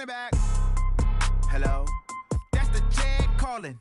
it back. Hello, that's the Jag calling.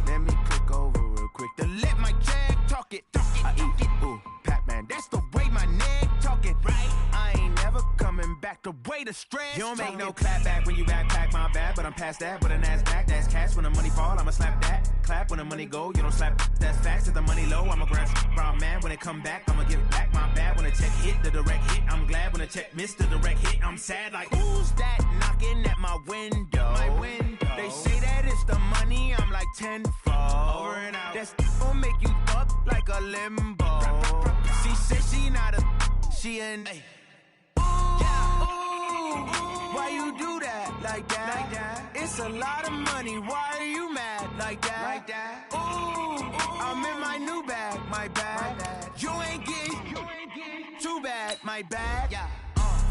Let me click over real quick to let my Jag talk it. I eat it, ooh, Pac-Man, that's the way my neck talking. Right, I ain't never coming back the way the stress. You don't make no clap back when you backpack, my bad, but I'm past that. But a NASDAQ, that's cash. When the money fall, I'ma slap that. Clap when the money go, you don't slap. That's facts. If the money low, I'ma grab brown man. When it come back, I'ma give it back. My bad when the check hit, the direct hit. I'm glad when the check missed the direct hit. I'm sad like, who's that knocking at my window? My window. They say that it's the money, I'm like tenfold. Over and out. That's gon' make you up like a limbo. She said she not a, she an. Ooh, why you do that like that? It's a lot of money, why are you mad like that? Ooh, I'm in my new bag, my bag. You ain't getting too bad, my bag.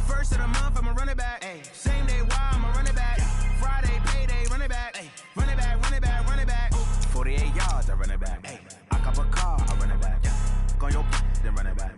First of the month, I'ma run it back. Same day, why I'ma run it back. Friday, payday, run it back. Run it back, run it back, run it back. 48 yards, I run it back. I cop a car, I run it back. Go your then run it back.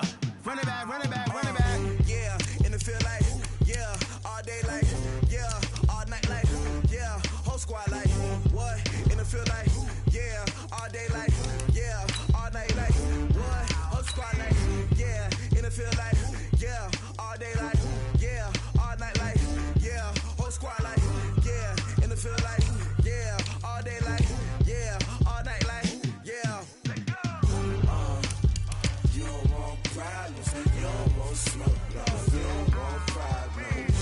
Run it back, run it back, run it back. Yeah, in the field like, yeah, all day like, yeah, all night like, yeah, whole squad like, what? In the field like, yeah, all day like, yeah, all night like, what? Whole squad like, yeah, in the field like, yeah, all day like, yeah, all night like, yeah, whole squad like, yeah, in the field like, yeah, all day like, yeah, all night like, yeah. You don't want problems, you don't want smoke, no, you don't want problems.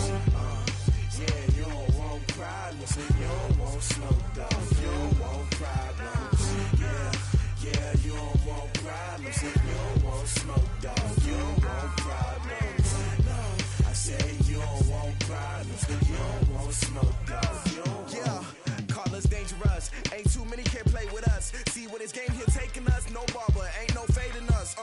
Yeah, you don't want problems, you don't want smoke, dog, you don't want problems. Yeah, you don't want problems, you don't want smoke, dog, you don't want problems. No, I say you don't want problems, you don't want smoke, dog, you don't want. Yeah, call us dangerous, ain't too many can play with us. See what this game here taking us, no barber, ain't no fading us.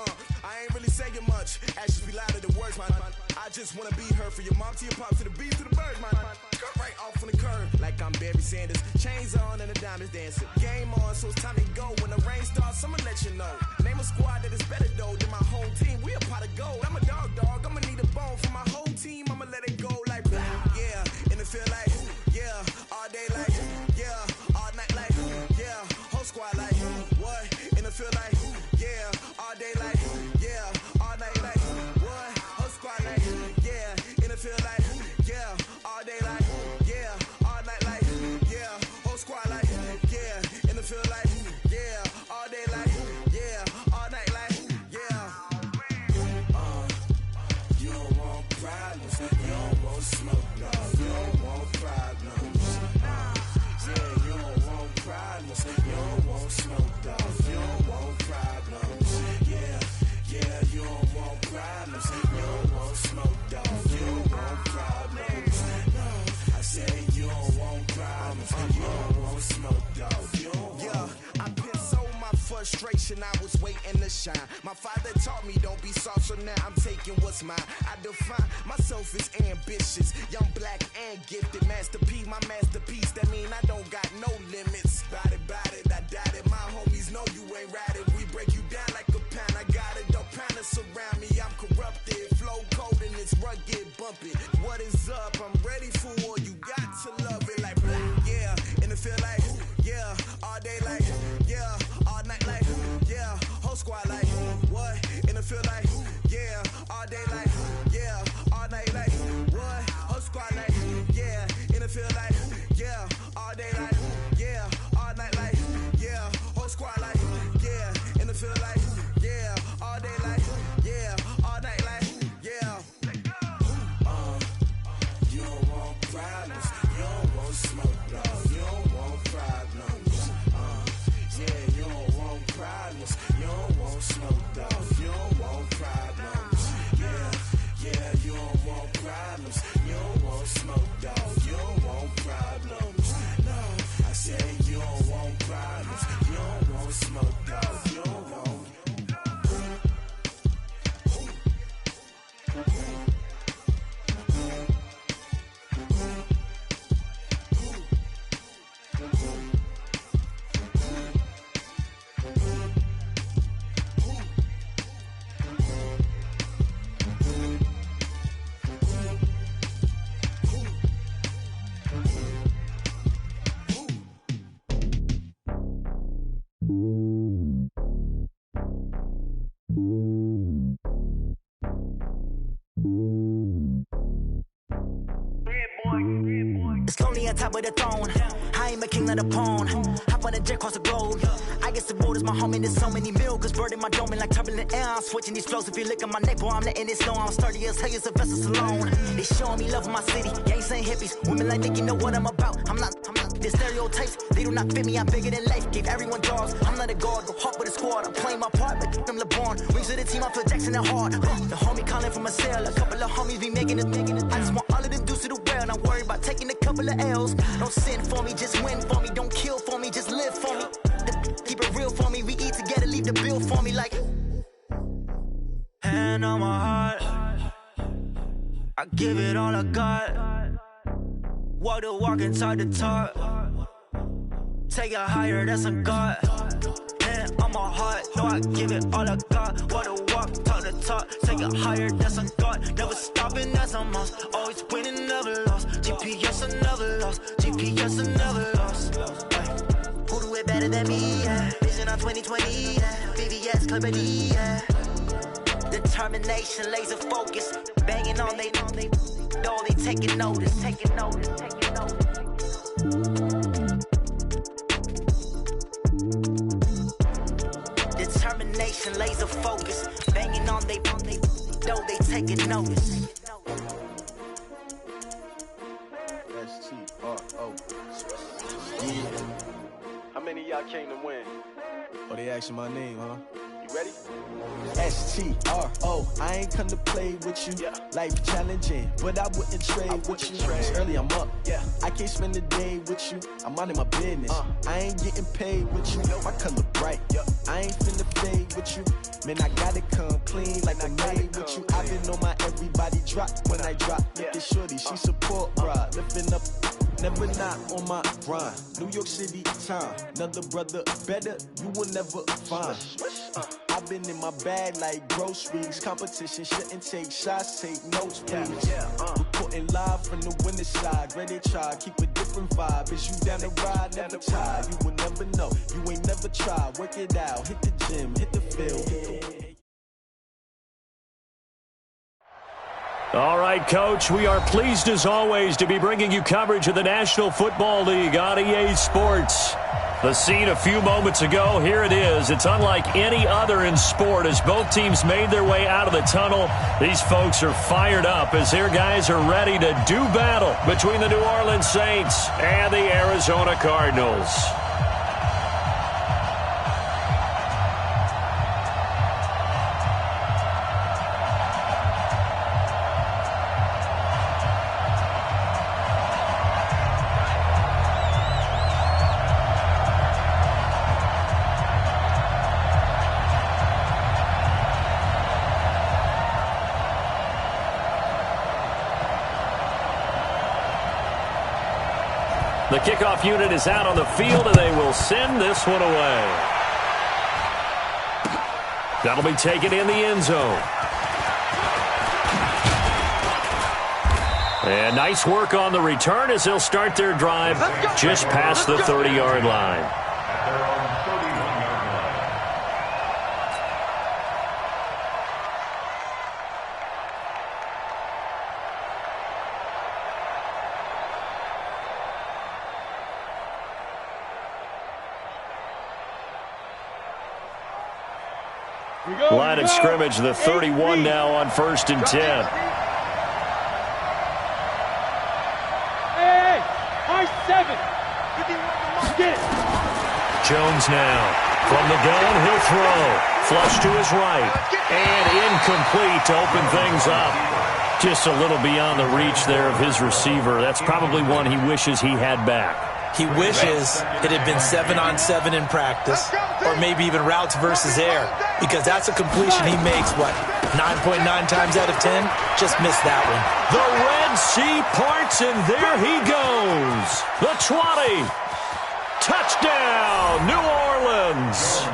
I ain't really saying much, actions be louder than words, man. I just wanna be heard for your mom to your pop to the beat to the bird, man. Cut right off on the curb, like I'm Barry Sanders. Chains on and the diamonds dancing. Game on, so it's time to go. When the rain starts, I'ma let you know. Name a squad that is better though than my home team. We a pot of gold. I'm a dog, I'ma need a bone for my whole team. I'ma let it go like blah. Yeah, in the field like, yeah, all day like, yeah, all night like, yeah, whole squad like, what? In the field like, yeah, all day like, yeah, all night like, what? Whole squad like, yeah, in the field like, yeah, all day like, yeah, all night like, yeah, whole squad like, yeah, in the field like, yeah, all day like, yeah, all night like, yeah. You don't want problems, you don't want smoke, no, you don't want problems. Yeah, you don't want problems, you don't want smoke, dog, you don't want problems. Yeah, you don't want problems, you don't want smoke, dog, you don't want problems. No, I say you don't want problems, you don't want smoke, dog, you don't want. Yeah, I pissed so my frustration, I was waiting to shine. My father taught me don't be soft, so now I'm taking what's mine. I define myself as ambitious, young, black, and gifted. Masterpiece, my masterpiece, that mean I don't got no limits. Bout it, I doubt it. My homies know you ain't ratted. We break you down like a pound. I got it, don't pound us around me. I'm corrupted, flow cold and it's rugged, bumpy. What is up? I'm ready for war. You got to love it like blah. Yeah, in the field like, yeah, all day like, yeah, all night like, yeah, whole squad like, what? In the field like, yeah, all day like, yeah, all night like, what? Whole squad like, yeah, in the field like, yeah, all day like, yeah, all night like, yeah, whole squad like, yeah, in the field like, yeah, all day like, yeah, all night like, yeah. It's lonely on top of the throne. I ain't a king of the pawn. Hop on a jet across the globe. I guess the road is my home and there's so many milkers burning my dome and like turbulent air. I'm switching these flows. If you look at my neck, boy, I'm letting it slow. I'm sturdy as hell, it's a vessel alone. They showing me love in my city. Gangs ain't hippies. Women like Nicki know what I'm about. I'm not. The stereotypes, they do not fit me. I'm bigger than life. Gave everyone jaws. I'm not a guard. Go hard with a squad. I'm playing my part, but I'm LeBron. Wings of the team, I feel Jackson and hard. The homie calling from a cell. A couple of homies be making it. I just want all of them dudes to the well. Not worried about taking a couple of L's. Don't sin for me, just win for me. Don't kill for me, just live for me. Keep it real for me. We eat together, leave the bill for me like. Hand on my heart, I give it all I got. Walk the walk and talk the talk. Take it higher, that's a God. Hand on my heart, no, I give it all I got. Walk the walk, talk the talk. Take it higher, that's a God. Never stopping, that's a must. Always winning, never lost. GPS, I never lost. GPS, I never lost. Who do it better than me? Yeah. Vision on 2020. Yeah. VVS, Clarity. Yeah. Determination, laser focus. Banging on they door, they taking notice. Taking notice. Determination, laser focus. Banging on they door, they taking notice. STRO. Yeah. How many of y'all came to win? Oh, they asking my name, huh? You ready? STRO. I ain't come to play with you. Yeah. Life challenging, but I wouldn't trade with you. It's early, I'm up. Yeah. I can't spend the day with you. I'm minding my business. I ain't getting paid with you. My color bright. I ain't finna fade with you. Man, I gotta come clean like I made with you. I've been on my everybody drop when I drop. Look at shorty, she support ride. Lifting up, never not on my grind. New York City time, another brother better you will never find. I've been in my bag like groceries. Competition shouldn't take shots, take notes, please. Reporting live from the winning side. Ready to try, keep a different vibe. Is you down the ride, never tired. You will never know, you ain't never tried. Work it out, hit the gym, hit the field. All right, Coach, we are pleased as always to be bringing you coverage of the National Football League on EA Sports. The scene a few moments ago, here it is. It's unlike any other in sport as both teams made their way out of the tunnel. These folks are fired up as their guys are ready to do battle between the New Orleans Saints and the Arizona Cardinals. The kickoff unit is out on the field, and they will send this one away. That'll be taken in the end zone. And nice work on the return as they'll start their drive just past the 30-yard line. Line of scrimmage, the 31 now on 1st and 10. Hey, R7. Jones now from the gun, he'll throw. Flush to his right. And incomplete to open things up. Just a little beyond the reach there of his receiver. That's probably one he wishes he had back. He wishes it had been 7-on-7 in practice, or maybe even routes versus air, because that's a completion he makes, 9.9 times out of 10? Just missed that one. The Red Sea parts, and there he goes. The 20. Touchdown, New Orleans.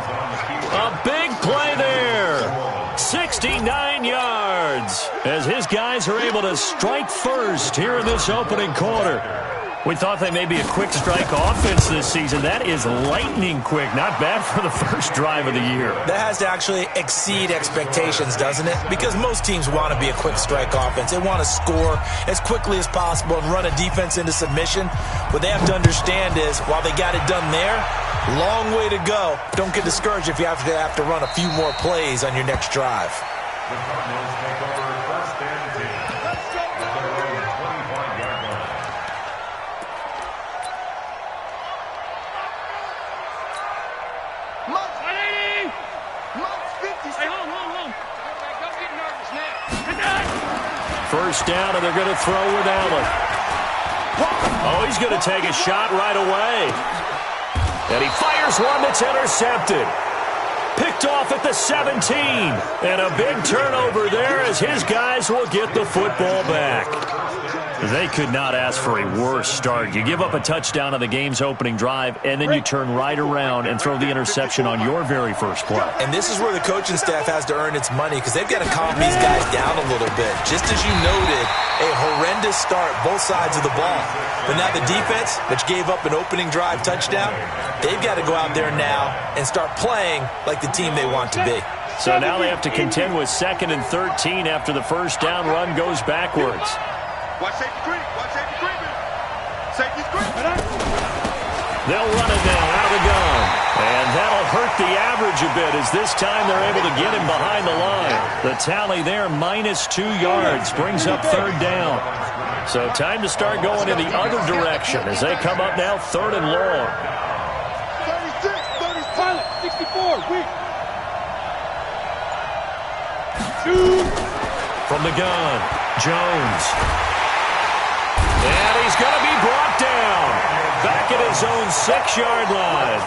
A big play there. 69 yards as his guys are able to strike first here in this opening quarter. We thought they may be a quick strike offense this season. That is lightning quick. Not bad for the first drive of the year. That has to actually exceed expectations, doesn't it? Because most teams want to be a quick strike offense. They want to score as quickly as possible and run a defense into submission. What they have to understand is, while they got it done there, long way to go. Don't get discouraged if you have to run a few more plays on your next drive. The Cardinals take over first and 10. At their own 25-yard line. First down, and they're going to throw with Allen. Oh, he's going to take a shot right away. And he fires one that's intercepted. Picked off at the 17. And a big turnover there as his guys will get the football back. They could not ask for a worse start. You give up a touchdown on the game's opening drive, and then you turn right around and throw the interception on your very first play. And this is where the coaching staff has to earn its money, because they've got to calm these guys down a little bit. Just as you noted, a horrendous start, both sides of the ball. But now the defense, which gave up an opening drive touchdown, they've got to go out there now and start playing like the team they want to be. So now they have to contend with 2nd and 13 after the first down run goes backwards. Watch safety creep. Watch safety creeping. Safety's creeping. They'll run it now out of the gun. And that'll hurt the average a bit as this time they're able to get him behind the line. The tally there, -2 yards, brings up 3rd down. So time to start going in the other direction as they come up now 3rd and long. 36, 37, 64, weak. From the gun, Jones. And he's going to be brought down. Back at his own 6-yard line.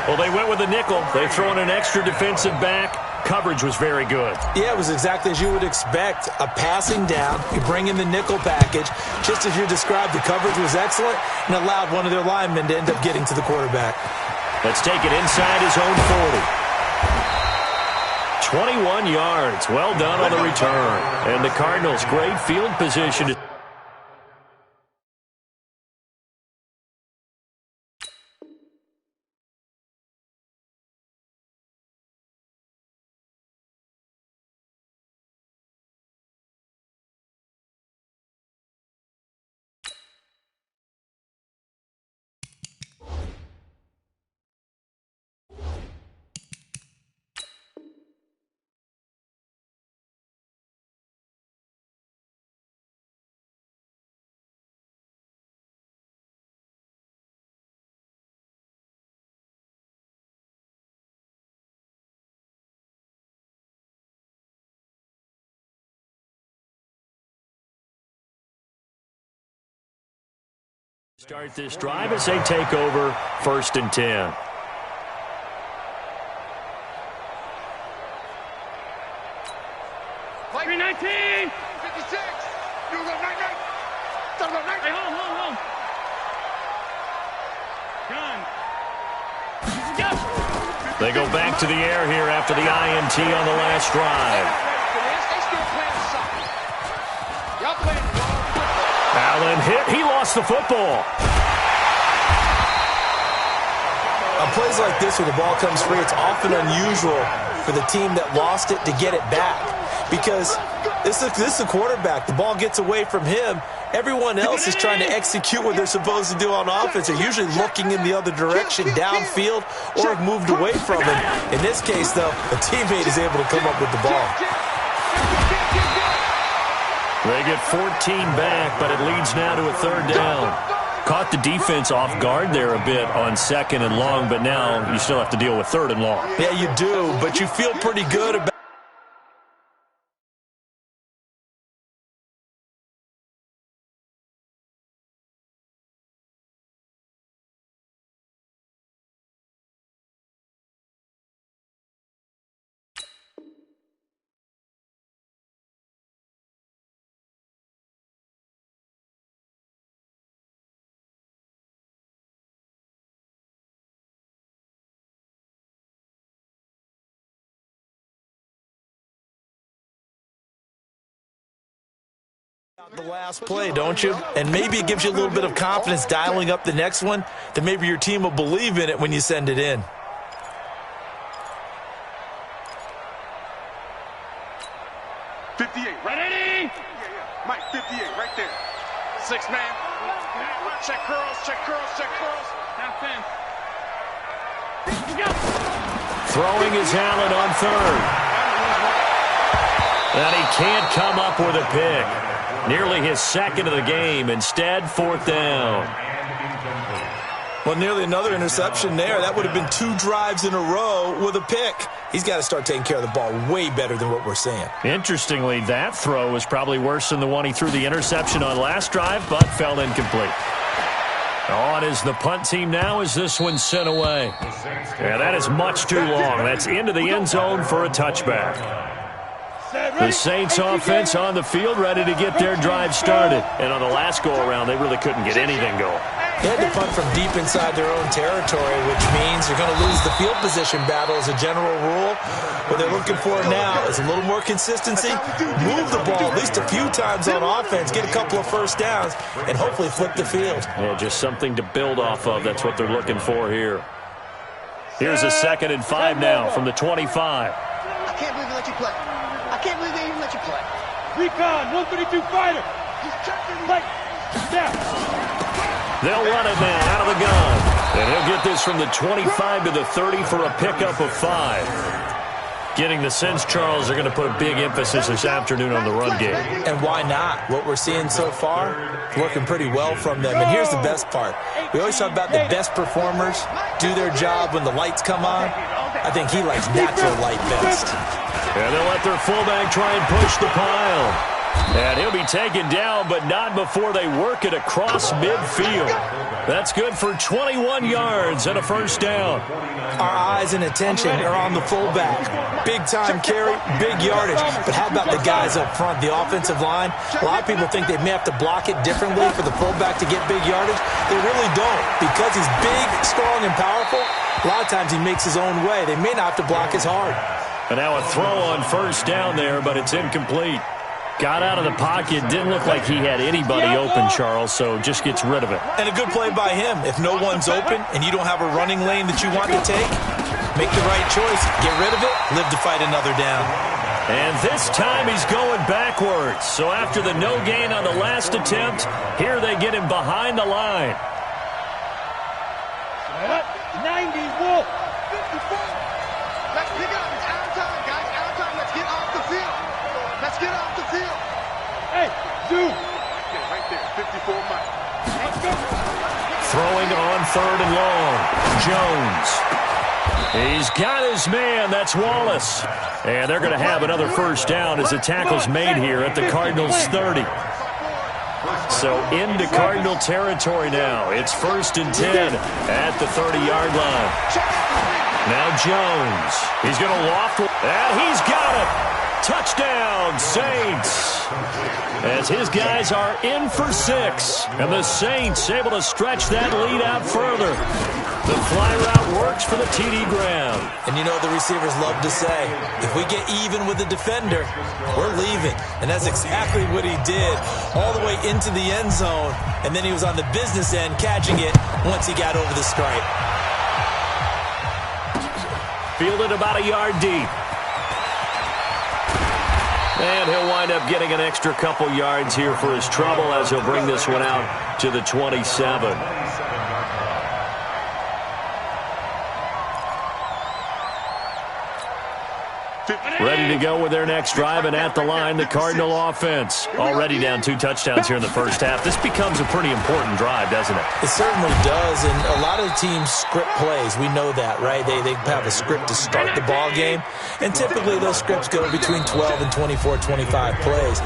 Well, they went with a nickel. They throw in an extra defensive back. Coverage was very good. Yeah, it was exactly as you would expect. A passing down. You bring in the nickel package. Just as you described, the coverage was excellent and allowed one of their linemen to end up getting to the quarterback. Let's take it inside his own 40. 21 yards. Well done on the return. And the Cardinals, great field position. Start this drive as they take over 1st and 10. Play 19, 56. You go night. Hey, hold. Gun. They go back to the air here after the INT on the last drive. They still playing something. Y'all playing football. Allen hit. He lost the football. On plays like this where the ball comes free, it's often unusual for the team that lost it to get it back. Because this is a quarterback. The ball gets away from him. Everyone else is trying to execute what they're supposed to do on offense. They're usually looking in the other direction, downfield, or have moved away from him. In this case, though, a teammate is able to come up with the ball. They get 14 back, but it leads now to a 3rd down. Caught the defense off guard there a bit on 2nd and long, but now you still have to deal with 3rd and long. Yeah, you do, but you feel pretty good about The last play, don't you? And maybe it gives you a little bit of confidence dialing up the next one, that maybe your team will believe in it when you send it in. Ready? Mike, 58, right there. 6 man. Check curls. Now 10. Throwing is Allen on third. And he can't come up with a pick. Nearly his second of the game. Instead, 4th down. Well, nearly another interception there. That would have been 2 drives in a row with a pick. He's got to start taking care of the ball way better than what we're seeing. Interestingly, that throw was probably worse than the one he threw the interception on last drive, but fell incomplete. On is the punt team now as this one's sent away. Yeah, that is much too long. That's into the end zone for a touchback. The Saints offense on the field, ready to get their drive started. And on the last go-around, they really couldn't get anything going. They had to punt from deep inside their own territory, which means you're going to lose the field position battle as a general rule. What they're looking for now is a little more consistency, move the ball at least a few times on offense, get a couple of first downs, and hopefully flip the field. Yeah, just something to build off of. That's what they're looking for here. Here's a 2nd and 5 now from the 25. I can't believe they let you play. I can't believe they even let you play. Recon, 132 fighter. He's checking. Play. Down. They'll run it now out of the gun. And he'll get this from the 25 to the 30 for a pickup of 5. Getting the sense, Charles, they're going to put a big emphasis this afternoon on the run game. And why not? What we're seeing so far, working pretty well from them. And here's the best part. We always talk about the best performers do their job when the lights come on. I think he likes natural light best. And they'll let their fullback try and push the pile. And he'll be taken down, but not before they work it across midfield. That's good for 21 yards and a first down. Our eyes and attention are on the fullback. Big time carry, big yardage. But how about the guys up front, the offensive line? A lot of people think they may have to block it differently for the fullback to get big yardage. They really don't. Because he's big, strong, and powerful, a lot of times he makes his own way. They may not have to block as hard. And now a throw on first down there, but it's incomplete. Got out of the pocket. Didn't look like he had anybody open, Charles, so just gets rid of it. And a good play by him. If no one's open and you don't have a running lane that you want to take, make the right choice. Get rid of it. Live to fight another down. And this time he's going backwards. So after the no gain on the last attempt, here they get him behind the line. 90, Wolf. 54. Let's pick up. It's out of time, guys. Out of time. Let's get off the field. Let's get off the field. Hey, Duke. Yeah, right there, 54 Mike. Let's go. Throwing on 3rd and long. Jones. He's got his man. That's Wallace. And they're going to have another first down as the tackle's made here at the Cardinals' 30. So into Cardinal territory now. It's 1st and 10 at the 30-yard line. Now Jones. He's going to loft, and he's got it. Touchdown, Saints. As his guys are in for 6. And the Saints able to stretch that lead out further. The fly route works for the TD Graham. And you know the receivers love to say, if we get even with the defender, we're leaving. And that's exactly what he did all the way into the end zone. And then he was on the business end catching it once he got over the stripe. Fielded about a yard deep. And he'll wind up getting an extra couple yards here for his trouble as he'll bring this one out to the 27. Ready to go with their next drive, and at the line, the Cardinal offense. Already down 2 touchdowns here in the first half. This becomes a pretty important drive, doesn't it? It certainly does, and a lot of teams script plays. We know that, right? They have a script to start the ball game, and typically those scripts go between 12 and 24, 25 plays.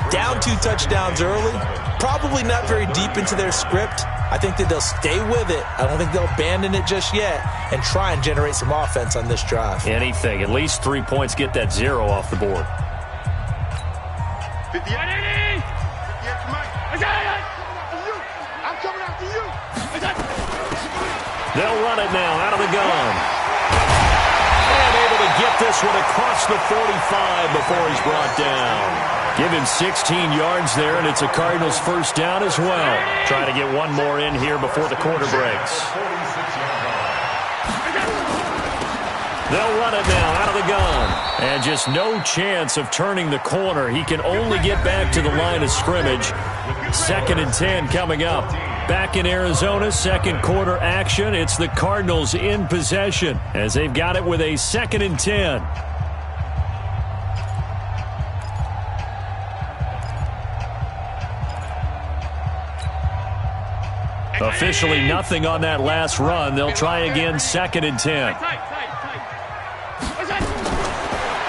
Down 2 touchdowns early, probably not very deep into their script. I think that they'll stay with it. I don't think they'll abandon it just yet and try and generate some offense on this drive. Anything. At least 3 points. Get that 0 off the board. 58. 58 to Mike. I'm coming after you. They'll run it now out of the gun. And able to get this this one across the 45 before he's brought down. Give him 16 yards there, and it's a Cardinals first down as well. Trying to get one more in here before the quarter breaks. They'll run it now out of the gun. And just no chance of turning the corner. He can only get back to the line of scrimmage. 2nd and 10 coming up. Back in Arizona, second quarter action. It's the Cardinals in possession as they've got it with a 2nd and 10. Officially nothing on that last run. They'll try again, 2nd and 10.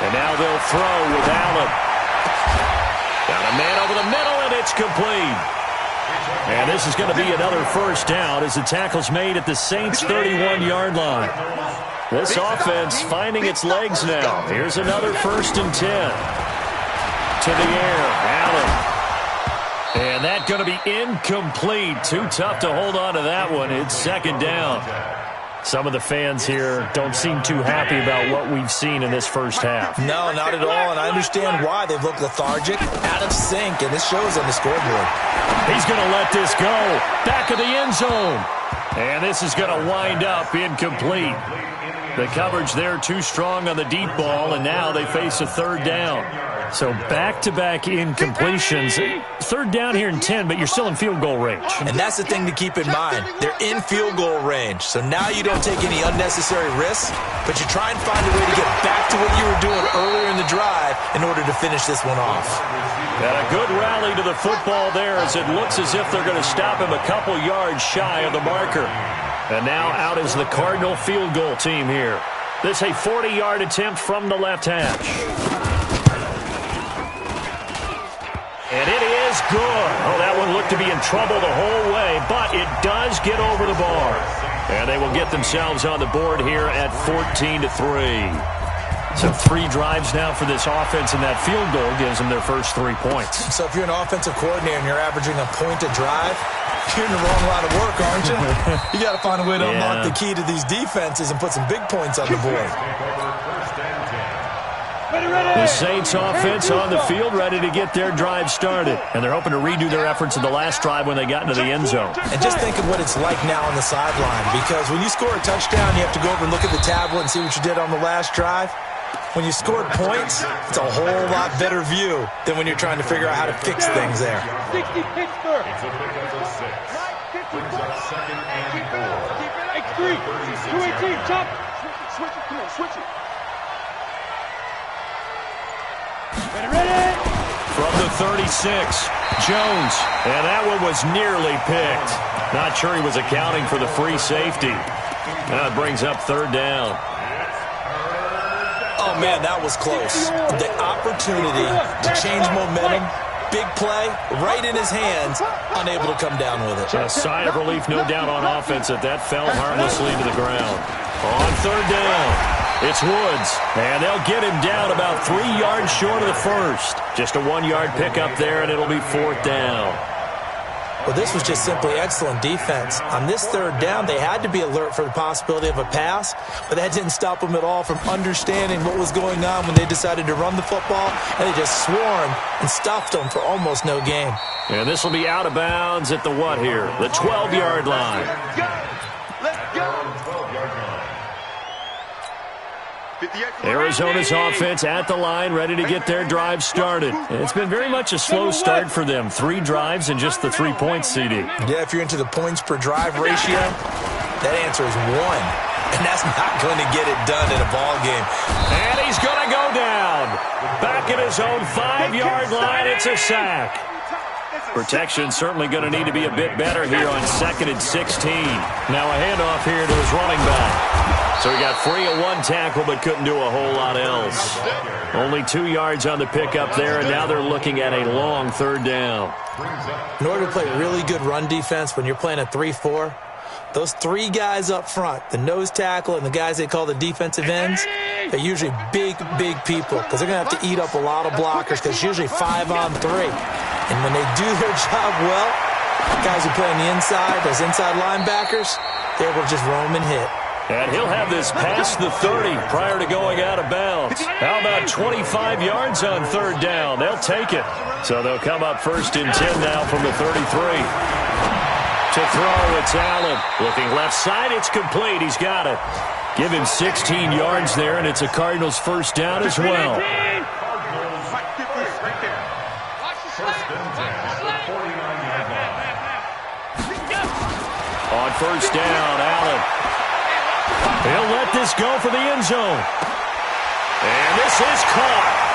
And now they'll throw with Allen. Got a man over the middle, and it's complete. And this is going to be another first down as the tackle's made at the Saints' 31-yard line. This offense finding its legs now. Here's another 1st and 10. To the air, Allen. And that's going to be incomplete. Too tough to hold on to that one. It's 2nd down. Some of the fans here don't seem too happy about what we've seen in this first half. No, not at all, and I understand why. They've looked lethargic, out of sync, and this shows on the scoreboard. He's going to let this go. Back of the end zone. And this is going to wind up incomplete. The coverage there too strong on the deep ball, and now they face a 3rd down. So back-to-back incompletions. 3rd down here in 10, but you're still in field goal range. And that's the thing to keep in mind. They're in field goal range. So now you don't take any unnecessary risks, but you try and find a way to get back to what you were doing earlier in the drive in order to finish this one off. And a good rally to the football there as it looks as if they're going to stop him a couple yards shy of the marker. And now out is the Cardinal field goal team here. This a 40-yard attempt from the left hash. And it is good. Oh, that one looked to be in trouble the whole way, but it does get over the bar. And they will get themselves on the board here at 14-3. So 3 drives now for this offense, and that field goal gives them their first 3 points. So if you're an offensive coordinator and you're averaging a point a drive, you're in the wrong line of work, aren't you? You got to find a way to unlock the key to these defenses and put some big points on the board. The Saints offense on the field, ready to get their drive started. And they're hoping to redo their efforts in the last drive when they got into the end zone. And just think of what it's like now on the sideline, because when you score a touchdown, you have to go over and look at the tablet and see what you did on the last drive. When you scored points, it's a whole lot better view than when you're trying to figure out how to fix things there. 60 Pittsburgh. It's a pickup of 6. Brings up 2nd and 4. 218, chop. Switch it, come on, switch it. Ready. From the 36, Jones. And that one was nearly picked. Not sure he was accounting for the free safety. Now it brings up 3rd down. Oh, man, that was close. The opportunity to change momentum, big play, right in his hands, unable to come down with it. A sigh of relief, no doubt, on offense that fell harmlessly to the ground. On 3rd down, it's Woods, and they'll get him down about 3 yards short of the first. Just a 1-yard pickup there, and it'll be 4th down. Well, this was just simply excellent defense. On this 3rd down, they had to be alert for the possibility of a pass, but that didn't stop them at all from understanding what was going on when they decided to run the football, and they just swarmed and stuffed them for almost no gain. And this will be out of bounds at the what here? The 12-yard line. Let's go. Arizona's offense at the line, ready to get their drive started. It's been very much a slow start for them. 3 drives and just the 3 points, CD. Yeah, if you're into the points per drive ratio, that answer is 1. And that's not going to get it done in a ball game. And he's going to go down. Back at his own 5-yard line, it's a sack. Protection certainly going to need to be a bit better here on 2nd and 16. Now a handoff here to his running back. So he got free of 1 tackle but couldn't do a whole lot else. Only 2 yards on the pickup there, and now they're looking at a long 3rd down. In order to play really good run defense when you're playing a 3-4, those 3 guys up front, the nose tackle and the guys they call the defensive ends, they're usually big, big people because they're going to have to eat up a lot of blockers because it's usually 5 on 3. And when they do their job well, guys who play on the inside, those inside linebackers, they're able to just roam and hit. And he'll have this past the 30 prior to going out of bounds. How about 25 yards on third down? They'll take it. So they'll come up first and 10 now from the 33. To throw, it's Allen. Looking left side, it's complete. He's got it. Give him 16 yards there, and it's a Cardinals first down as well. On first down, Allen. He'll let this go for the end zone. And this is caught.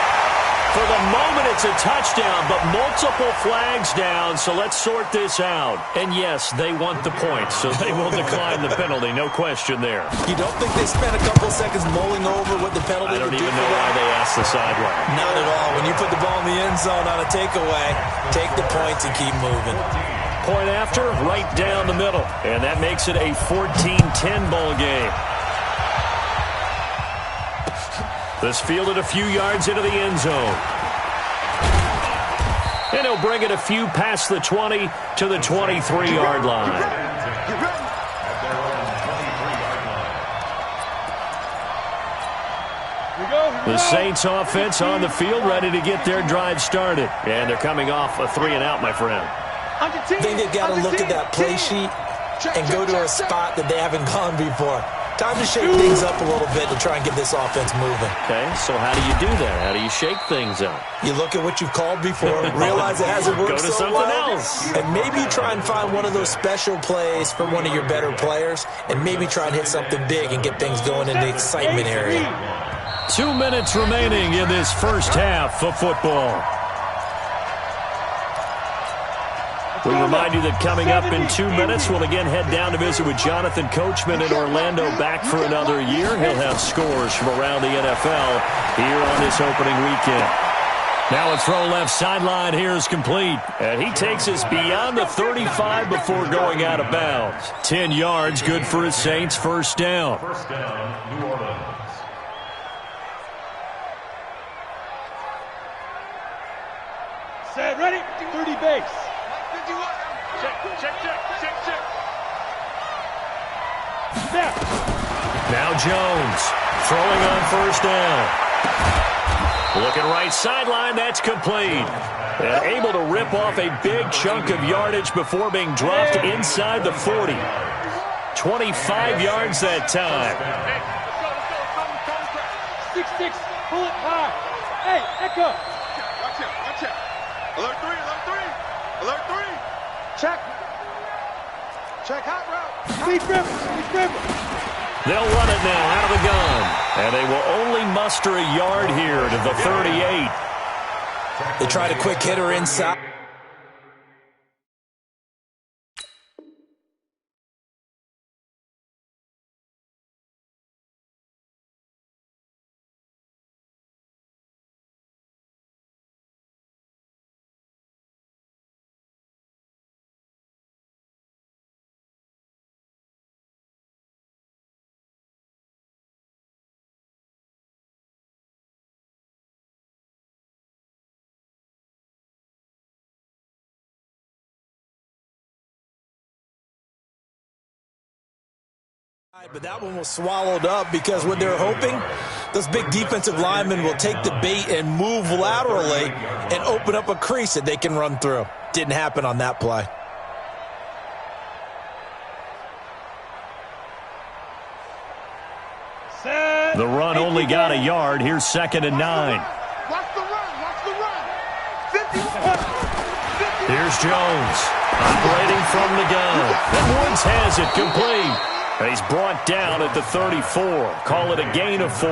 For the moment, it's a touchdown, but multiple flags down, so let's sort this out. And yes, they want the point, so they will decline the penalty, no question there. You don't think they spent a couple seconds mulling over what the penalty would do? I don't even know why they asked the sideline. Not at all. When you put the ball in the end zone on a takeaway, take the points and keep moving. Point after, right down the middle. And that makes it a 14-10 ball game. This fielded a few yards into the end zone. And he'll bring it a few past the 20 to the 23-yard line. The Saints offense on the field, ready to get their drive started. And they're coming off a 3-and-out, my friend. I think they've got to look at that play sheet and go to a spot that they haven't gone before. Time to shake things up a little bit to try and get this offense moving. Okay, so how do you do that? How do you shake things up? You look at what you've called before, realize it hasn't worked so well. Go to something else. And maybe you try and find one of those special plays for one of your better players, and maybe try and hit something big and get things going in the excitement area. 2 minutes remaining in this first half of football. We remind you that coming up in 2 minutes, we'll again head down to visit with Jonathan Coachman in Orlando, back for another year. He'll have scores from around the NFL here on this opening weekend. Now a throw left sideline here is complete. And he takes us beyond the 35 before going out of bounds. 10 yards, good for his Saints, first down. First down, New Orleans. Set, ready, 30 base. Check. Now Jones throwing on first down. Looking right sideline, that's complete. And able to rip off a big chunk of yardage before being dropped inside the 40. 25 yards that time. Let's go. 6-6, pull it high. Hey, Echo. Watch it. Alert 3. Check hot route. Speed dribble. They'll run it now out of the gun. And they will only muster a yard here to the 38. They tried a quick hitter inside. But that one was swallowed up because what they're hoping, those big defensive linemen will take the bait and move laterally and open up a crease that they can run through. Didn't happen on that play. The run only got a yard. Here's 2nd and 9. Watch the run. 51. Here's Jones operating from the gun. And Woods has it complete. And he's brought down at the 34. Call it a gain of 4.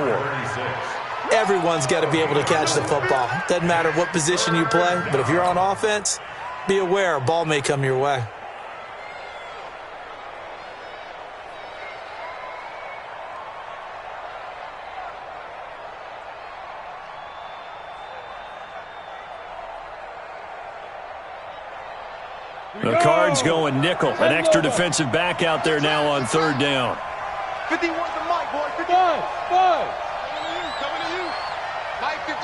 Everyone's got to be able to catch the football. Doesn't matter what position you play, but if you're on offense, be aware a ball may come your way. The Cards going nickel. An extra defensive back out there now on third down. 51 to Mike, boy. 51. Coming to you. Mike 51.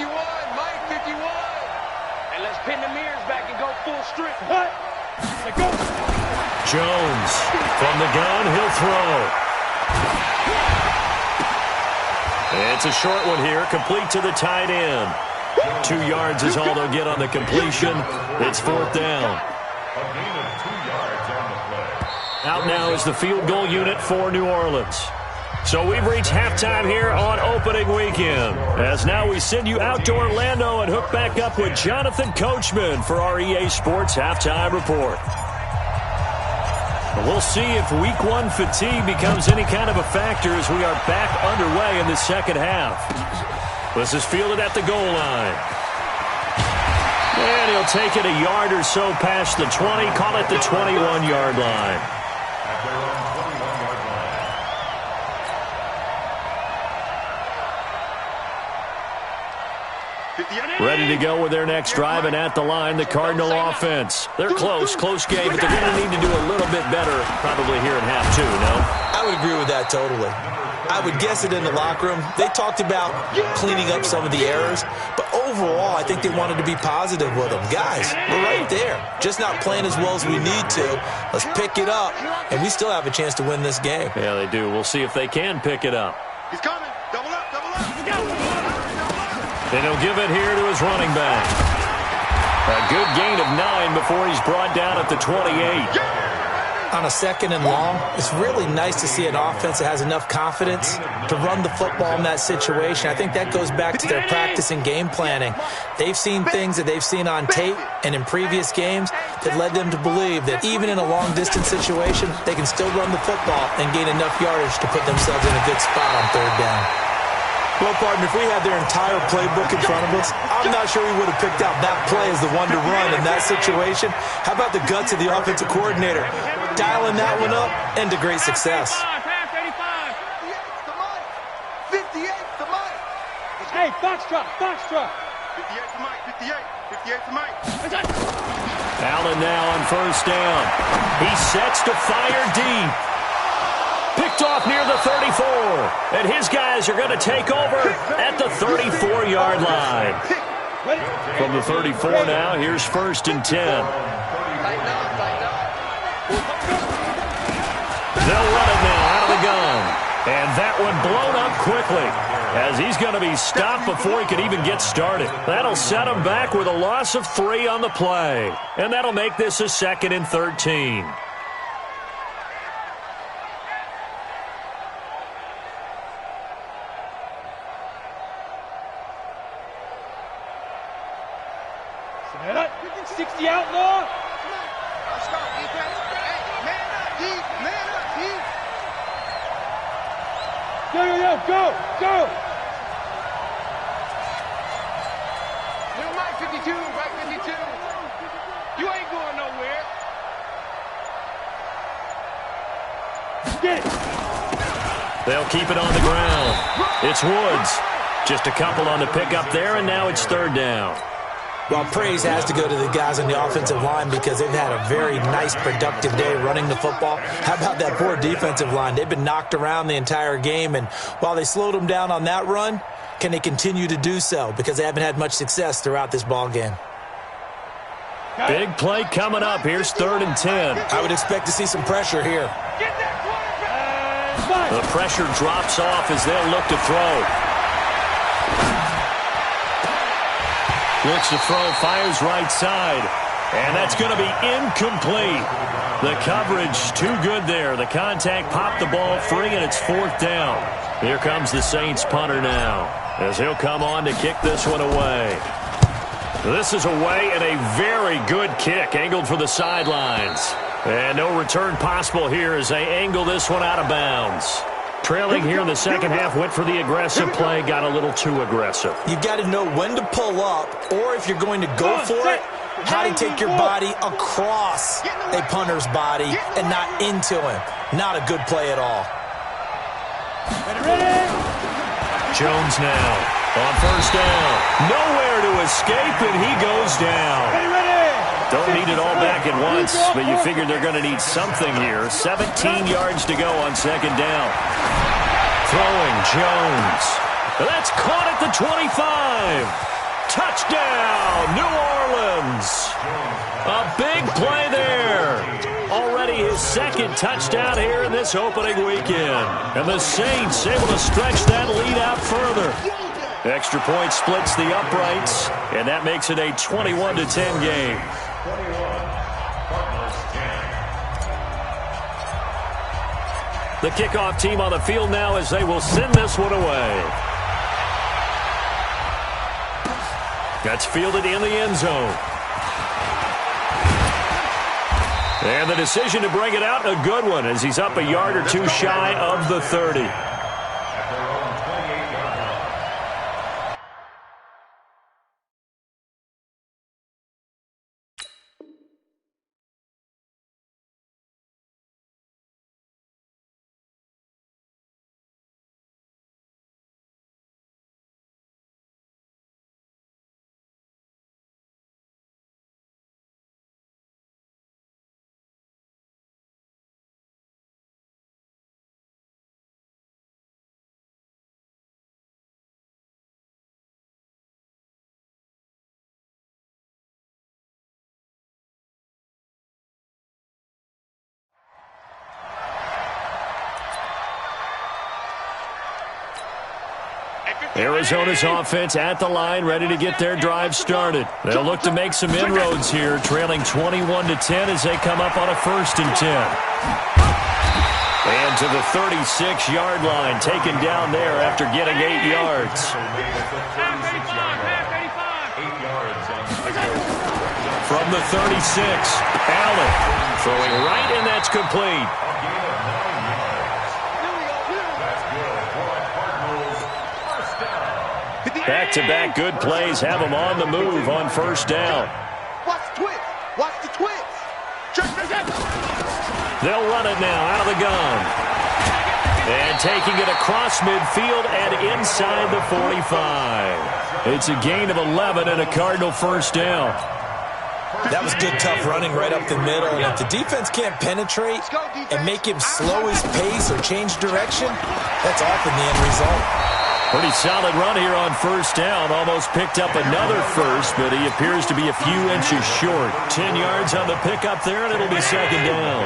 And let's pin the mirrors back and go full strip. Jones from the gun. He'll throw. It's a short one here, complete to the tight end. 2 yards is all they'll get on the completion. It's 4th down. A gain of 2 yards on the play. Out now is the field goal unit for New Orleans. So we've reached halftime here on opening weekend. As now we send you out to Orlando and hook back up with Jonathan Coachman for our EA Sports Halftime Report. We'll see if Week 1 fatigue becomes any kind of a factor as we are back underway in the second half. This is fielded at the goal line. And he'll take it a yard or so past the 20, call it the 21-yard line. At their own 21-yard line. Ready to go with their next drive, and at the line, the Cardinal offense. They're close game, but they're going to need to do a little bit better probably here in half 2, no? I would agree with that totally. I would guess it in the locker room. They talked about cleaning up some of the errors, but overall, I think they wanted to be positive with them. Guys, we're right there. Just not playing as well as we need to. Let's pick it up, and we still have a chance to win this game. Yeah, they do. We'll see if they can pick it up. He's coming. Double up. And he'll give it here to his running back. A good gain of 9 before he's brought down at the 28. On a 2nd and long, it's really nice to see an offense that has enough confidence to run the football in that situation. I think that goes back to their practice and game planning. They've seen things that they've seen on tape and in previous games that led them to believe that even in a long-distance situation, they can still run the football and gain enough yardage to put themselves in a good spot on 3rd down. Well, partner, if we had their entire playbook in front of us, I'm not sure we would have picked out that play as the one to run in that situation. How about the guts of the offensive coordinator? Dialing that one up into great success. 58 to Mike. Hey, box truck. 58 to Mike. 58 to Mike. Allen now on 1st down. He sets to fire deep. Picked off near the 34. And his guys are going to take over at the 34-yard line. From the 34 now, here's 1st and 10. They'll run it now out of the gun. And that one blown up quickly as he's going to be stopped before he can even get started. That'll set him back with a loss of 3 on the play. And that'll make this a 2nd and 13. Head up. 60 outlaw. Let's go, defense. Hey, man up, deep. Go. Little Mike 52, right 52. You ain't going nowhere. Get it. They'll keep it on the ground. It's Woods. Just a couple on the pickup there, and now it's 3rd down. Well, praise has to go to the guys on the offensive line because they've had a very nice, productive day running the football. How about that poor defensive line? They've been knocked around the entire game, and while they slowed them down on that run, can they continue to do so? Because they haven't had much success throughout this ball game. Big play coming up. Here's 3rd and 10. I would expect to see some pressure here. Get that quarterback. The pressure drops off as they'll look to throw. Looks to throw, fires right side. And that's going to be incomplete. The coverage too good there. The contact popped the ball free, and it's 4th down. Here comes the Saints punter now as he'll come on to kick this one away. This is away and a very good kick, angled for the sidelines. And no return possible here as they angle this one out of bounds. Trailing here in the second half, went for the aggressive play, got a little too aggressive. You've got to know when to pull up, or if you're going to go for it, how to take your body across a punter's body and not into him. Not a good play at all. Jones now on 1st down. Nowhere to escape, and he goes down. Don't need it all back at once, but you figure they're going to need something here. 17 yards to go on 2nd down. Throwing Jones. That's caught at the 25. Touchdown, New Orleans. A big play there. Already his second touchdown here in this opening weekend. And the Saints able to stretch that lead out further. Extra point splits the uprights, and that makes it a 21-10 game. The kickoff team on the field now as they will send this one away. That's fielded in the end zone. And the decision to bring it out, a good one, as he's up a yard or two shy of the 30. Arizona's offense at the line, ready to get their drive started. They'll look to make some inroads here, trailing 21-10 as they come up on a 1st and 10. And to the 36-yard line, taken down there after getting 8 yards. From the 36, Allen throwing right, and that's complete. Back-to-back good plays have them on the move on 1st down. Watch the twist. Watch the twist. They'll run it now out of the gun. And taking it across midfield and inside the 45. It's a gain of 11 and a Cardinal 1st down. That was good, tough running right up the middle. And if the defense can't penetrate and make him slow his pace or change direction, that's often the end result. Pretty solid run here on 1st down. Almost picked up another first, but he appears to be a few inches short. 10 yards on the pickup there, and it'll be 2nd down.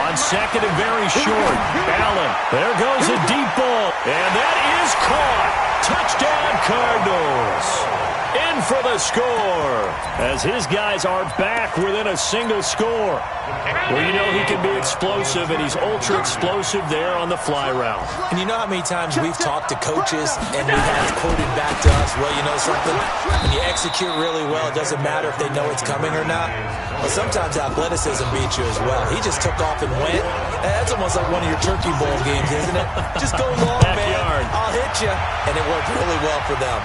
On 2nd and very short. Allen. There goes a deep ball. And that is caught. Touchdown, Cardinals. In for the score, as his guys are back within a single score. Well, you know he can be explosive, and he's ultra-explosive there on the fly route. And you know how many times we've talked to coaches, and we've had it quoted back to us, well, you know something? When you execute really well, it doesn't matter if they know it's coming or not. Well, sometimes athleticism beats you as well. He just took off and went. That's almost like one of your Turkey Bowl games, isn't it? Just go long, man. I'll hit you. And it worked really well for them.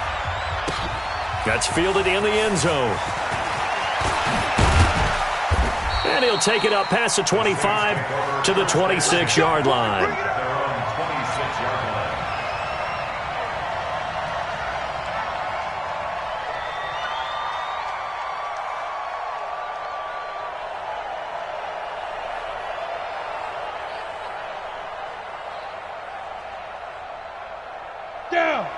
That's fielded in the end zone. And he'll take it up past the 25 to the 26-yard line.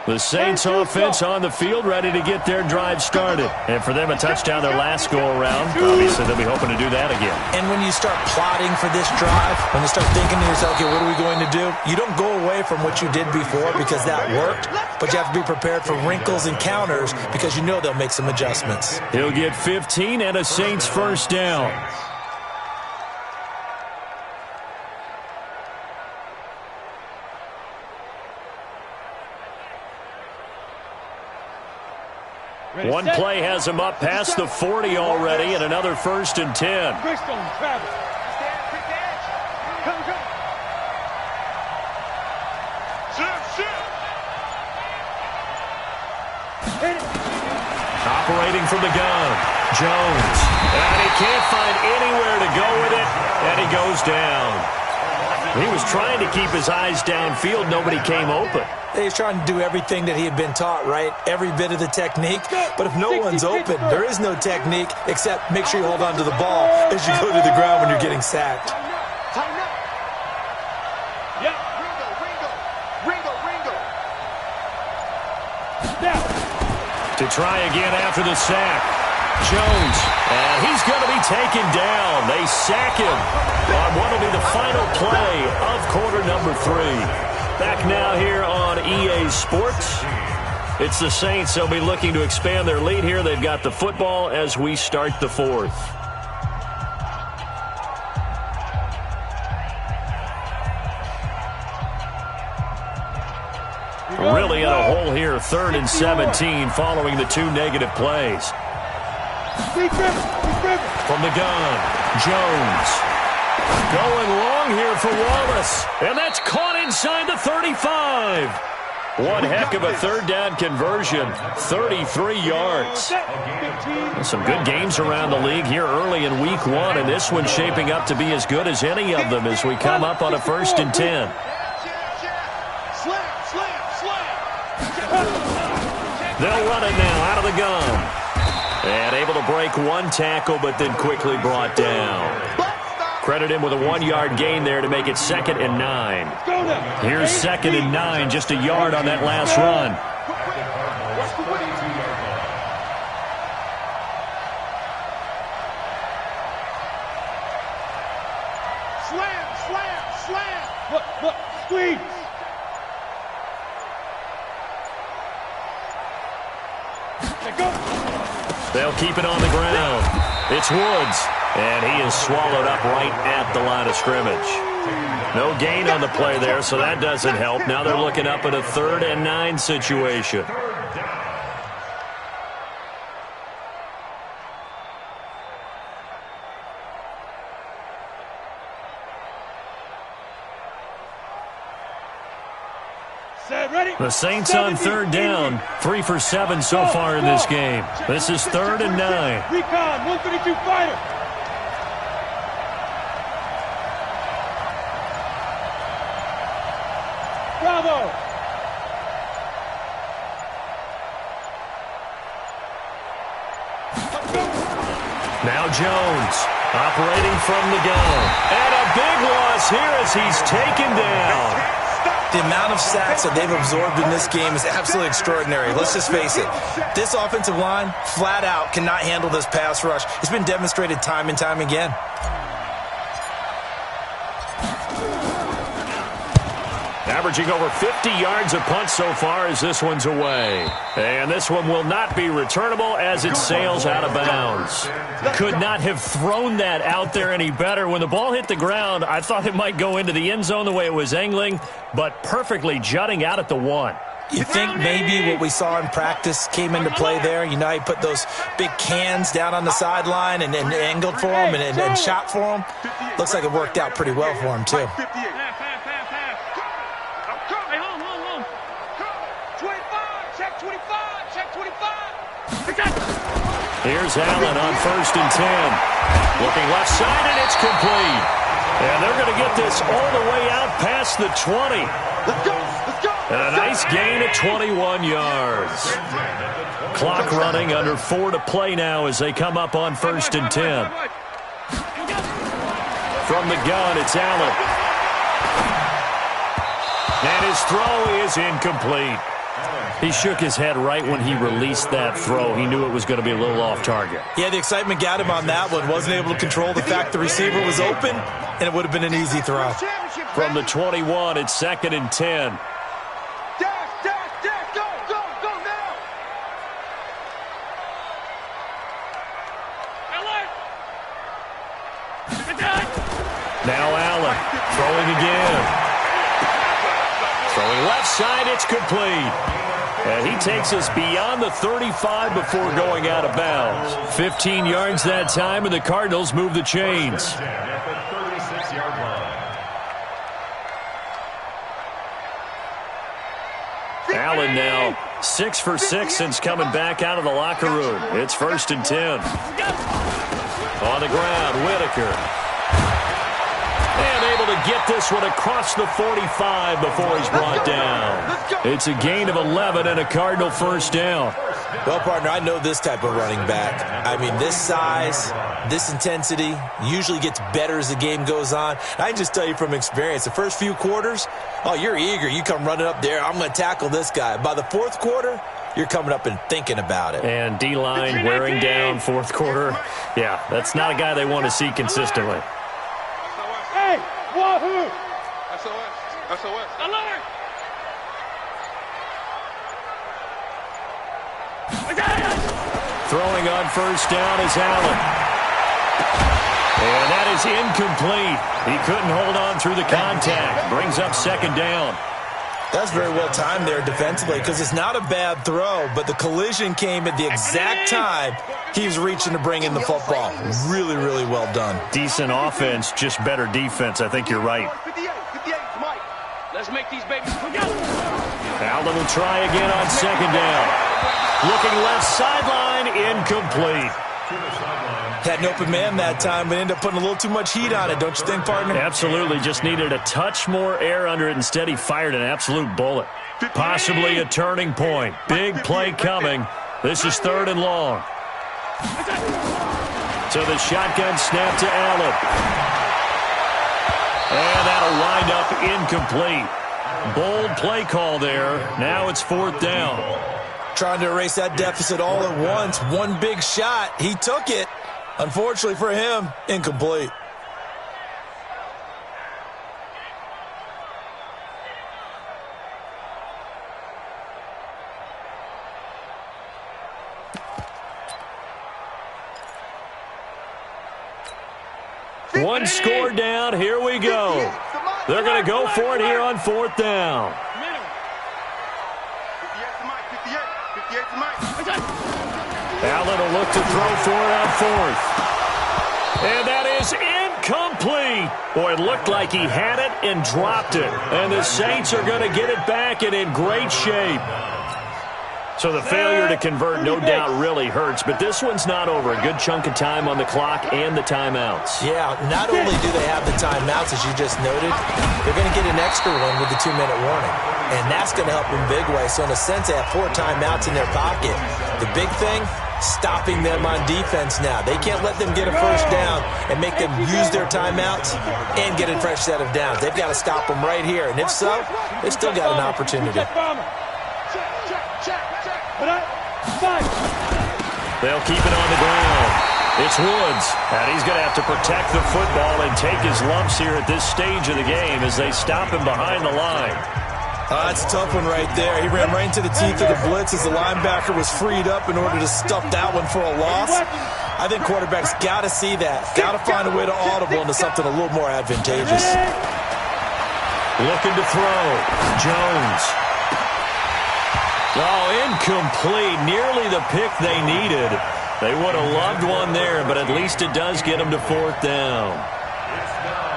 The Saints offense on the field, ready to get their drive started. And for them, a touchdown their last go-around. Obviously, they'll be hoping to do that again. And when you start plotting for this drive, when you start thinking to yourself, okay, what are we going to do? You don't go away from what you did before because that worked, but you have to be prepared for wrinkles and counters because you know they'll make some adjustments. He'll get 15 and a Saints 1st down. One play has him up past the 40 already, and another 1st and 10. Operating from the gun, Jones. And he can't find anywhere to go with it, and he goes down. He was trying to keep his eyes downfield. Nobody came open. He's trying to do everything that he had been taught, right? Every bit of the technique. But if no one's open, there is no technique except make sure you hold on to the ball as you go to the ground when you're getting sacked. To try again after the sack. Jones, and he's going to be taken down. They sack him on what will be the final play of quarter number 3. Back now here on EA Sports. It's the Saints. They'll be looking to expand their lead here. They've got the football as we start the 4th. Really in a hole here, 3rd and 17 following the 2 negative plays. From the gun, Jones. Going long here for Wallace. And that's caught inside the 35. One heck of a 3rd down conversion, 33 yards. Some good games around the league here early in week 1, and this one's shaping up to be as good as any of them as we come up on a 1st and 10. They'll run it now out of the gun. And able to break 1 tackle, but then quickly brought down. Credit him with a 1-yard gain there to make it 2nd and 9. Here's 2nd and 9, just a yard on that last run. Slam. Look, squeeze. They'll keep it on the ground. It's Woods, and he is swallowed up right at the line of scrimmage. No gain on the play there, so that doesn't help. Now they're looking up at a 3rd and 9 situation. The Saints on 3rd down, 3 for 7 so far in this game. This is 3rd and 9. Recon, 132 fighter. Bravo. Now Jones operating from the gun. And a big loss here as he's taken down. The amount of sacks that they've absorbed in this game is absolutely extraordinary. Let's just face it. This offensive line, flat out, cannot handle this pass rush. It's been demonstrated time and time again. Averaging over 50 yards a punt so far as this one's away. And this one will not be returnable as it sails out of bounds. Could not have thrown that out there any better. When the ball hit the ground, I thought it might go into the end zone the way it was angling, but perfectly jutting out at the 1. You think maybe what we saw in practice came into play there? You know, he put those big cans down on the sideline and angled for him and shot for him. Looks like it worked out pretty well for him, too. Here's Allen on 1st and 10. Looking left side, and it's complete. And they're going to get this all the way out past the 20. Let's go. And a nice gain of 21 yards. Clock running, under 4 to play now as they come up on 1st and 10. From the gun, it's Allen. And his throw is incomplete. He shook his head right when he released that throw. He knew it was going to be a little off target. Yeah, the excitement got him on that one. Wasn't able to control the fact the receiver was open, and it would have been an easy throw. From the 21, it's 2nd and 10. Go now. Now Allen throwing again. Throwing left side, it's complete. And he takes us beyond the 35 before going out of bounds. 15 yards that time, and the Cardinals move the chains. Allen now 6 for 6 since coming back out of the locker room. It's 1st and 10. On the ground, Whitaker. And able to get this one across the 45 before he's brought down. It's a gain of 11 and a Cardinal 1st down. Well, partner, I know this type of running back. I mean, this size, this intensity usually gets better as the game goes on. I can just tell you from experience, the first few quarters, oh, you're eager. You come running up there, I'm going to tackle this guy. By the 4th quarter, you're coming up and thinking about it. And D-line wearing down fourth quarter. Yeah, that's not a guy they want to see consistently. Hey, wahoo! SOS. Alert! Throwing on first down is Allen. And that is incomplete. He couldn't hold on through the contact. Brings up second down. That's very well timed there defensively because it's not a bad throw, but the collision came at the exact time he was reaching to bring in the football. Really, really well done. Decent offense, just better defense. I think you're right. 58, Mike. Let's make these babies quick. Allen will try again on second down. Looking left sideline, incomplete. Had an open man that time, but ended up putting a little too much heat on it, don't you think, partner? Absolutely. Just needed a touch more air under it. Instead, he fired an absolute bullet. Possibly a turning point. Big play coming. This is third and long. So the shotgun snap to Allen. And that'll wind up incomplete. Bold play call there. Now it's fourth down. Trying to erase that deficit all at once. One big shot. He took it. Unfortunately for him, incomplete. One score down. Here we go. They're going to go for it here on fourth down. 58 to Mike. Allen will look to throw for it on fourth. And that is incomplete. Boy, it looked like he had it and dropped it. And the Saints are going to get it back and in great shape. So the failure to convert no doubt really hurts, but this one's not over. A good chunk of time on the clock and the timeouts. Yeah, not only do they have the timeouts, as you just noted, they're going to get an extra one with the 2-minute warning. And that's going to help in big way. So in a sense, they have 4 timeouts in their pocket. The big thing, stopping them on defense now. They can't let them get a first down and make them use their timeouts and get a fresh set of downs. They've got to stop them right here. And if so, they've still got an opportunity. They'll keep it on the ground. It's Woods, and he's going to have to protect the football and take his lumps here at this stage of the game as they stop him behind the line. That's a tough one right there. He ran right into the teeth of the blitz as the linebacker was freed up in order to stuff that one for a loss. I think quarterbacks got to see that. Got to find a way to audible into something a little more advantageous. Looking to throw. Jones. Oh, incomplete. Nearly the pick they needed. They would have loved one there, but at least it does get them to fourth down.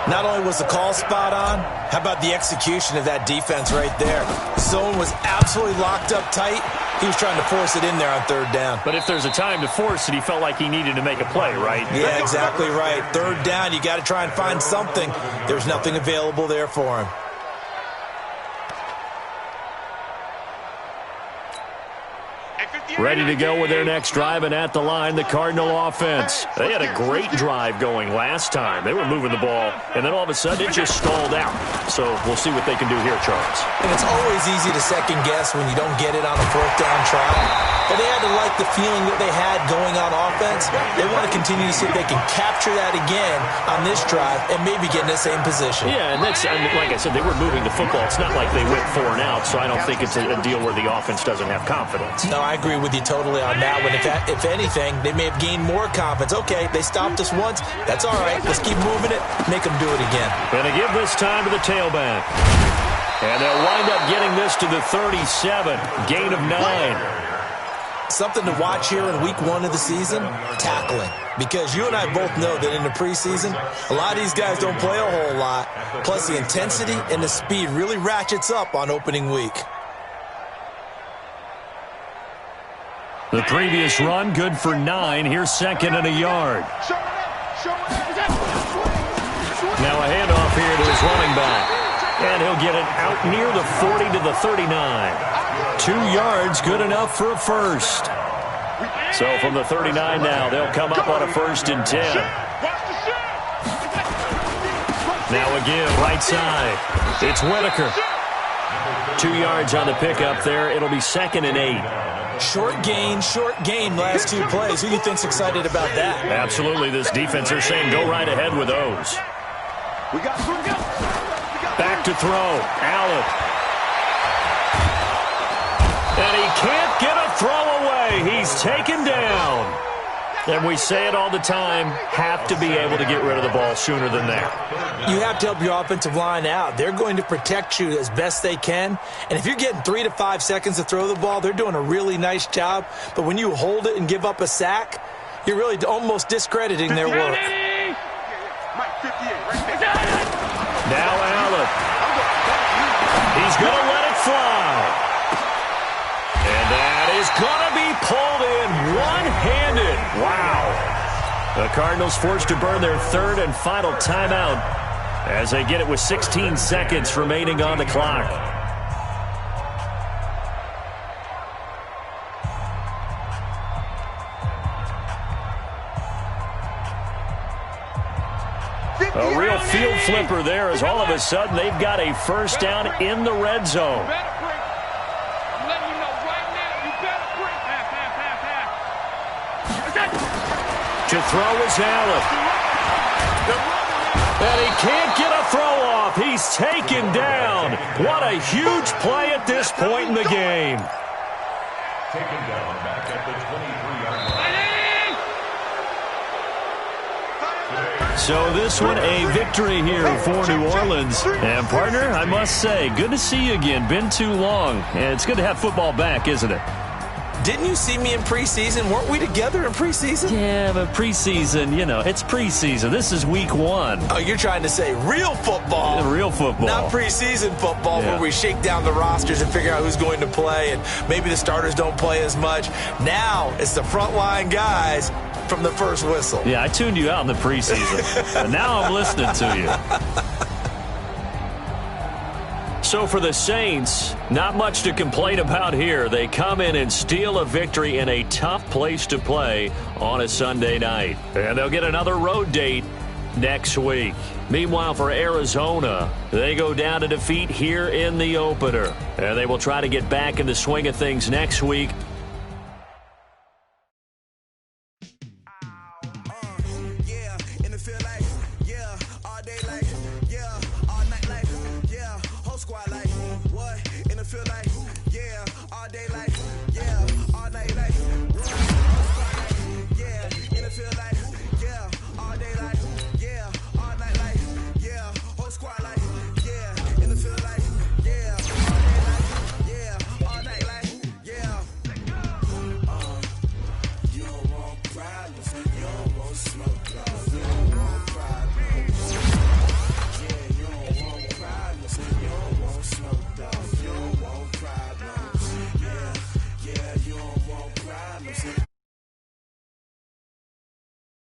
Not only was the call spot on, how about the execution of that defense right there? Zone was absolutely locked up tight. He was trying to force it in there on third down. But if there's a time to force it, he felt like he needed to make a play, right? Yeah, exactly right. Third down, you got to try and find something. There's nothing available there for him. Ready to go with their next drive, and at the line, the Cardinal offense. They had a great drive going last time. They were moving the ball, and then all of a sudden it just stalled out. So we'll see what they can do here, Charles. And it's always easy to second guess when you don't get it on a fourth down try. But they had to like the feeling that they had going on offense. They want to continue to see if they can capture that again on this drive and maybe get in the same position. Yeah, and that's, I mean, like I said, they were moving the football. It's not like they went 4 and out, so I don't think it's a deal where the offense doesn't have confidence. No, I agree with you totally on that one. If anything, they may have gained more confidence. Okay, they stopped us once. That's all right. Let's keep moving it. Make them do it again. Going to give this time to the tailback. And they'll wind up getting this to the 37. Gain of 9. Something to watch here in week 1 of the season, tackling. Because you and I both know that in the preseason, a lot of these guys don't play a whole lot. Plus, the intensity and the speed really ratchets up on opening week. The previous run, good for 9. Here's second and a yard. Now a handoff here to his running back. And he'll get it out near the 40 to the 39. 2 yards, good enough for a first. So from the 39 now, they'll come up on a 1st and 10. Now again, right side. It's Whitaker. 2 yards on the pickup there. It'll be 2nd and 8. Short gain last 2 plays. Who do you think's excited about that? Absolutely. This defense are saying go right ahead with those. Back to throw. Allen. And he can't get a throw away. He's taken down. And we say it all the time, have to be able to get rid of the ball sooner than that. You have to help your offensive line out. They're going to protect you as best they can. And if you're getting 3 to 5 seconds to throw the ball, they're doing a really nice job. But when you hold it and give up a sack, you're really almost discrediting their work. Now Allen. He's going to let it fly. And that is going to be pulled in one-handed. Wow. The Cardinals forced to burn their 3rd and final timeout as they get it with 16 seconds remaining on the clock. A real field flipper there as all of a sudden they've got a first down in the red zone. To throw is Allen. And he can't get a throw off. He's taken down. What a huge play at this point in the game. Taken down back at the 23-yard line. So this one a victory here for New Orleans. And partner, I must say, good to see you again. Been too long. And it's good to have football back, isn't it? Didn't you see me in preseason? Weren't we together in preseason? Yeah, but preseason, you know, it's preseason. This is week 1. Oh, you're trying to say real football. Real football. Not preseason football where we shake down the rosters and figure out who's going to play and maybe the starters don't play as much. Now it's the frontline guys from the first whistle. Yeah, I tuned you out in the preseason. And now I'm listening to you. So for the Saints, not much to complain about here. They come in and steal a victory in a tough place to play on a Sunday night. And they'll get another road date next week. Meanwhile, for Arizona, they go down to defeat here in the opener. And they will try to get back in the swing of things next week. Squad like, what? In the field like,